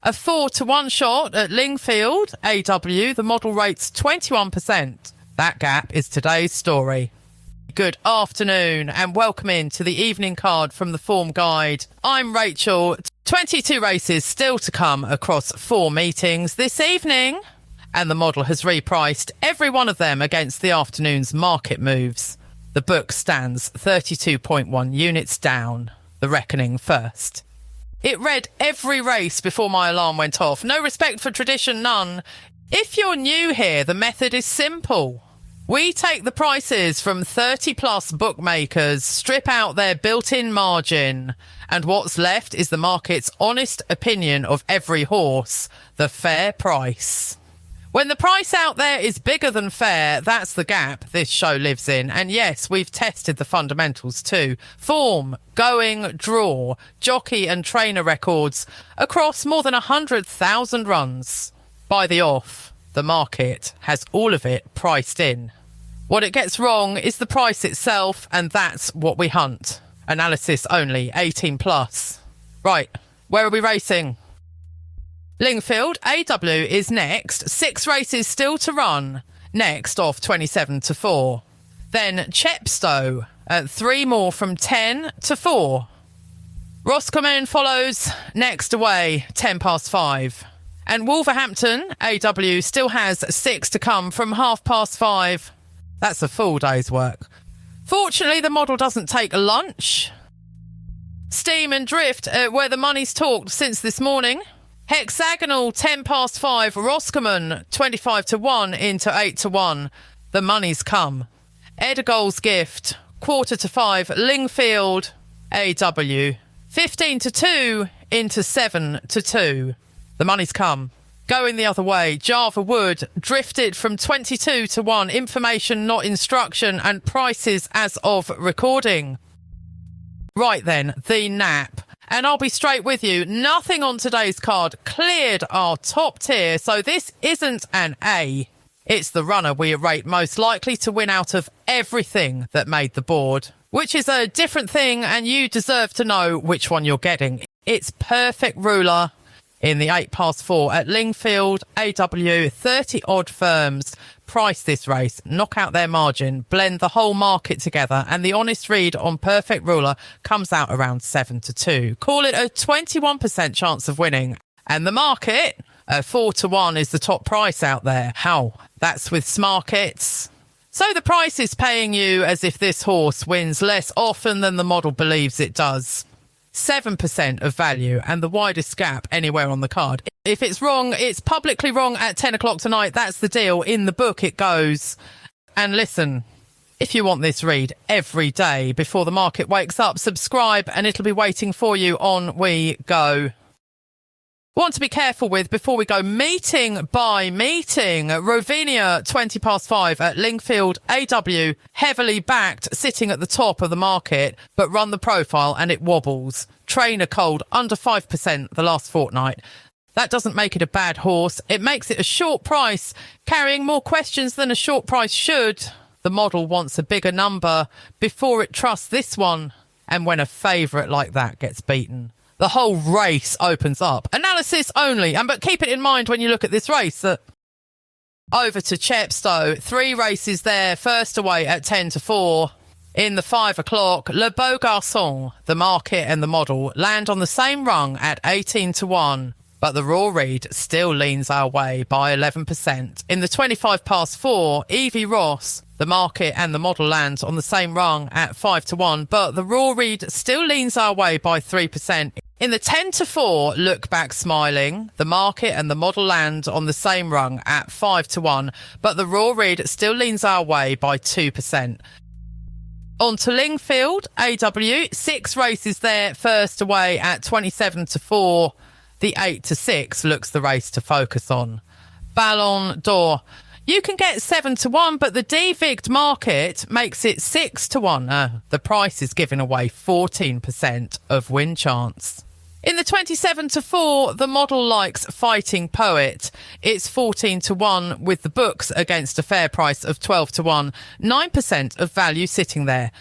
A 4-1 shot at Lingfield, AW, the model rates 21%. That gap is today's story. Good afternoon and welcome in to the evening card from the Form Guide. I'm Rachel. 22 races still to come across 4 meetings this evening, and the model has repriced every one of them against the afternoon's market moves. The book stands 32.1 units down. The reckoning first. It read every race before my alarm went off. No respect for tradition, none. If you're new here, the method is simple. We take the prices from 30-plus bookmakers, strip out their built-in margin, and what's left is the market's honest opinion of every horse, the fair price. When the price out there is bigger than fair, that's the gap this show lives in. And yes, we've tested the fundamentals too. Form, going, draw, jockey and trainer records across more than 100,000 runs. By the off, the market has all of it priced in. What it gets wrong is the price itself, and that's what we hunt. Analysis only, 18 plus. Right, where are we racing? Lingfield, AW is next. 6 races still to run. Next off 27-4. Then Chepstow at 3 more from 10-4. Roscommon follows next away, 5:10. And Wolverhampton, AW, still has 6 to come from 5:30. That's a full day's work. Fortunately, the model doesn't take lunch. Steam and drift where the money's talked since this morning. Hexagonal, 5:10. Roscommon, 25-1 into 8-1. The money's come. Edgar's gift, 4:45. Lingfield, AW, 15-2 into 7-2. The money's come. Going the other way, Java Wood drifted from 22-1. Information, not instruction, and prices as of recording. Right then, the nap. And I'll be straight with you. Nothing on today's card cleared our top tier, so this isn't an A. It's the runner we rate most likely to win out of everything that made the board, which is a different thing, and you deserve to know which one you're getting. It's Perfect Ruler in the 8:4 at Lingfield, AW. 30-odd firms price this race, knock out their margin, blend the whole market together, and the honest read on Perfect Ruler comes out around 7-2. Call it a 21% chance of winning. And the market, 4-1 is the top price out there. How? That's with Smarkets. So the price is paying you as if this horse wins less often than the model believes it does. 7% of value and the widest gap anywhere on the card. If it's wrong, it's publicly wrong at 10 o'clock tonight. That's the deal. In the book it goes. And listen, if you want this read every day before the market wakes up, subscribe and it'll be waiting for you. On we go. Want to be careful with before we go meeting by meeting. Rovinia, 5:20 at Lingfield, AW, heavily backed, sitting at the top of the market, but run the profile and it wobbles. Trainer cold, under 5% the last fortnight. That doesn't make it a bad horse. It makes it a short price, carrying more questions than a short price should. The model wants a bigger number before it trusts this one. And when a favourite like that gets beaten, the whole race opens up. Analysis only, but keep it in mind when you look at this race. Over to Chepstow, 3 races there. First away at 10-4. In the 5 o'clock, Le Beau Garçon, the market and the model land on the same rung at 18-1. But the raw read still leans our way by 11%. In the 4, Evie Ross, the market and the model land on the same rung at 5-1, but the raw read still leans our way by 3%. In the 10-4, Look Back Smiling, the market and the model land on the same rung at 5-1, but the raw read still leans our way by 2%. On to Lingfield, AW, 6 races there. First away at 27-4. The 8-6 looks the race to focus on. Ballon d'Or. You can get 7-1, but the devigged market makes it 6-1. The price is giving away 14% of win chance. In the 27-4, the model likes Fighting Poet. It's 14-1 with the books against a fair price of 12-1. 9% of value sitting there.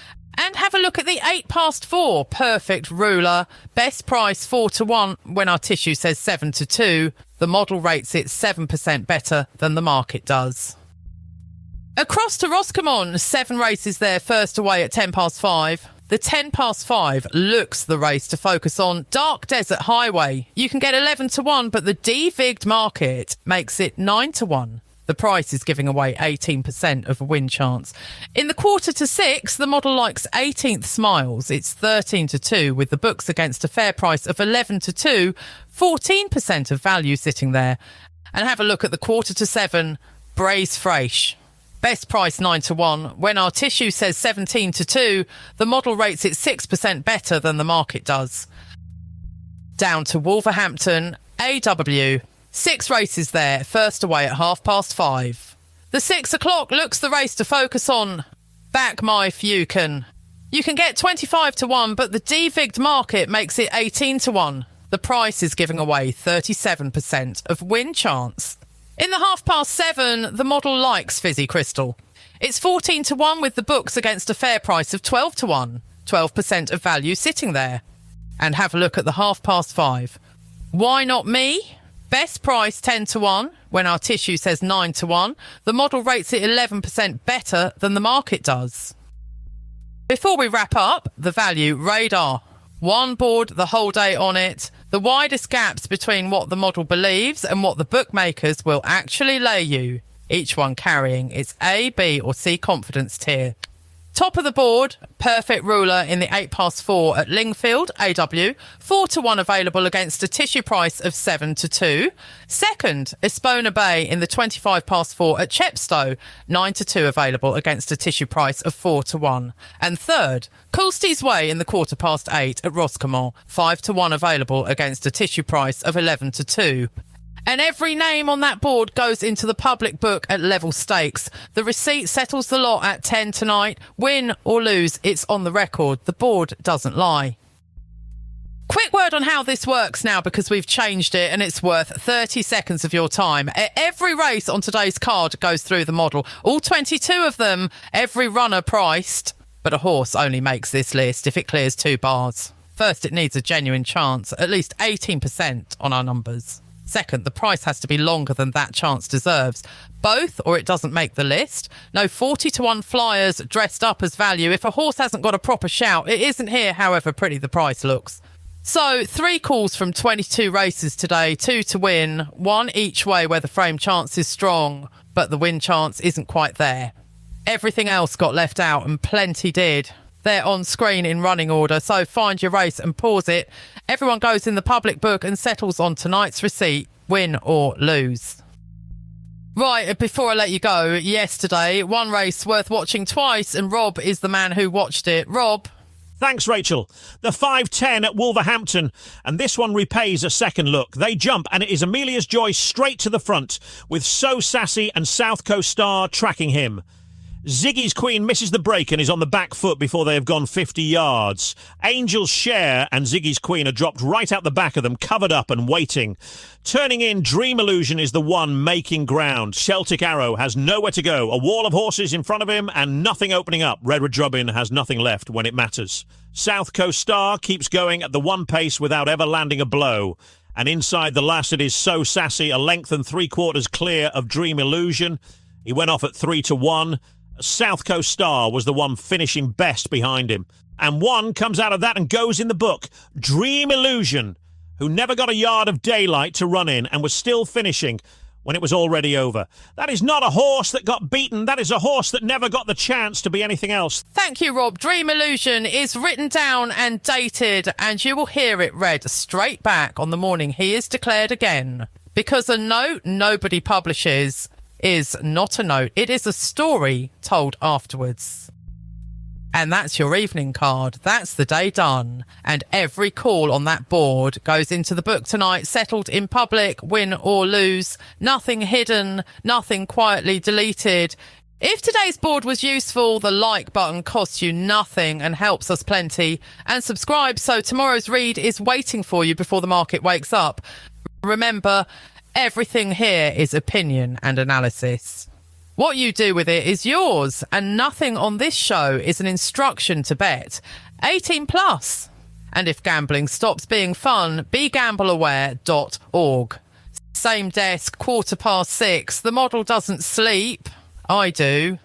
And have a look at the 4:08 perfect ruler. Best price 4-1 when our tissue says 7-2. The model rates it 7% better than the market does. Across to Roscommon, 7 races there, first away at 5:10. The 5:10 looks the race to focus on. Dark Desert Highway. You can get 11-1, but the devigged market makes it 9-1. The price is giving away 18% of a win chance. In the 5:45, the model likes 18th Smiles. It's 13-2 with the books against a fair price of 11-2, 14% of value sitting there. And have a look at the 7:15, Braze Fraiche. Best price 9-1. When our tissue says 17-2, the model rates it 6% better than the market does. Down to Wolverhampton, AW. 6 races there, first away at 5:30. The 6 o'clock looks the race to focus on. Back my Fukin. You can get 25-1, but the devigged market makes it 18-1. The price is giving away 37% of win chance. In the 7:30, the model likes Fizzy Crystal. It's 14-1 with the books against a fair price of 12-1, 12% of value sitting there. And have a look at the 5:30. Why Not Me? Best price 10-1 when our tissue says 9-1. The model rates it 11% better than the market does. Before we wrap up, the value Radar. 1 board the whole day on it. The widest gaps between what the model believes and what the bookmakers will actually lay you, each one carrying its A, B or C confidence tier. Top of the board, perfect ruler in the 4:08 at Lingfield, AW, 4-1 available against a tissue price of 7-2. Second, Espona Bay in the 4:25 at Chepstow, 9-2 available against a tissue price of 4-1. And third, Coulsties Way in the 8:15 at Roscommon, 5-1 available against a tissue price of 11-2. And every name on that board goes into the public book at level stakes. The receipt settles the lot at 10 tonight. Win or lose, it's on the record. The board doesn't lie. Quick word on how this works now, because we've changed it and it's worth 30 seconds of your time. Every race on today's card goes through the model. All 22 of them, every runner priced. But a horse only makes this list if it clears 2 bars. First, it needs a genuine chance, at least 18% on our numbers. Second, the price has to be longer than that chance deserves. Both, or it doesn't make the list. No 40-1 flyers dressed up as value. If a horse hasn't got a proper shout, it isn't here, however pretty the price looks. So, 3 calls from 22 races today, 2 to win, 1 each way where the frame chance is strong, but the win chance isn't quite there. Everything else got left out, and plenty did. They're on screen in running order, so find your race and pause it. Everyone goes in the public book and settles on tonight's receipt, win or lose. Right, before I let you go, yesterday, 1 race worth watching twice, and Rob is the man who watched it. Rob? Thanks, Rachel. The 5:10 at Wolverhampton, and this one repays a second look. They jump, and it is Amelia's Joy straight to the front, with So Sassy and South Coast Star tracking him. Ziggy's Queen misses the break and is on the back foot before they have gone 50 yards. Angel's Share and Ziggy's Queen are dropped right out the back of them, covered up and waiting. Turning in, Dream Illusion is the one making ground. Celtic Arrow has nowhere to go. A wall of horses in front of him and nothing opening up. Redwood Drubbin has nothing left when it matters. South Coast Star keeps going at the 1 pace without ever landing a blow. And inside the last, it is So Sassy, a length and 3/4 clear of Dream Illusion. He went off at 3-1. South Coast Star was the one finishing best behind him. And one comes out of that and goes in the book. Dream Illusion, who never got a yard of daylight to run in and was still finishing when it was already over. That is not a horse that got beaten. That is a horse that never got the chance to be anything else. Thank you, Rob. Dream Illusion is written down and dated, and you will hear it read straight back on the morning he is declared again. Because a note nobody publishes is not a note. It is a story told afterwards. And that's your evening card. That's the day done. And every call on that board goes into the book tonight, settled in public, win or lose. Nothing hidden, nothing quietly deleted. If today's board was useful, the like button costs you nothing and helps us plenty. And subscribe so tomorrow's read is waiting for you before the market wakes up. Remember, everything here is opinion and analysis. What you do with it is yours, and nothing on this show is an instruction to bet. 18 plus. And if gambling stops being fun, begambleaware.org. Same desk, 6:15. The model doesn't sleep. I do.